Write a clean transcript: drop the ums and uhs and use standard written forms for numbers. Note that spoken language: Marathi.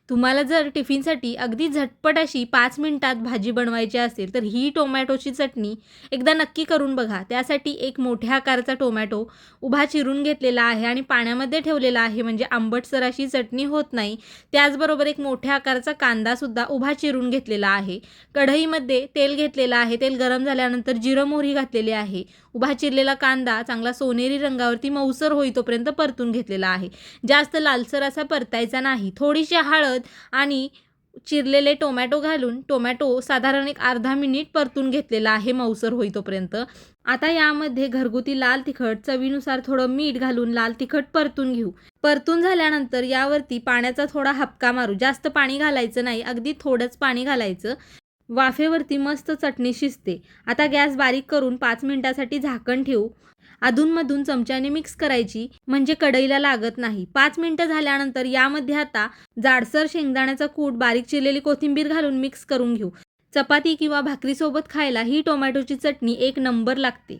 तुम्हाला जर टिफिनसाठी अगदी झटपट अशी 5 मिनिटात भाजी बनवायची असेल, तर ही टोमॅटोची चटणी एकदा नक्की करून बघा. त्यासाठी एक मोठ्या आकाराचा टोमॅटो उभा चिरून घेतलेला आहे आणि पाण्यामध्ये ठेवलेला आहे, म्हणजे आंबटसर अशी चटणी होत नाही. त्याचबरोबर एक मोठ्या आकाराचा कांदासुद्धा उभा चिरून घेतलेला आहे. कढईमध्ये तेल घेतलेलं आहे. तेल गरम झाल्यानंतर जिरं मोहरी घातलेली आहे. उभा चिरलेला कांदा चांगला सोनेरी रंगावरती मऊसर होईतोपर्यंत परतून घेतलेला आहे. जास्त लालसर असा परतायचा नाही. थोडीशी हळद आणि चिरलेले टोमॅटो घालून टोमॅटो साधारण एक अर्धा मिनिट परतून घेतलेला आहे मऊसर होईतोपर्यंत. आता यामध्ये घरगुती लाल तिखट, चवीनुसार थोडं मीठ घालून लाल तिखट परतून घेऊ. परतून झाल्यानंतर यावरती पाण्याचा थोडा हबका मारू. जास्त पाणी घालायचं नाही, अगदी थोडंच पाणी घालायचं. वाफेवरती मस्त चटणी शिजते. आता गॅस बारीक करून 5 मिनिटासाठी झाकण ठेवू. अधूनमधून चमच्याने मिक्स करायची, म्हणजे कढईला लागत नाही. 5 मिनिटं झाल्यानंतर यामध्ये आता जाडसर शेंगदाण्याचा कूट, बारीक चिरलेली कोथिंबीर घालून मिक्स करून घेऊ. चपाती किंवा भाकरीसोबत खायला ही टोमॅटोची चटणी एक नंबर लागते.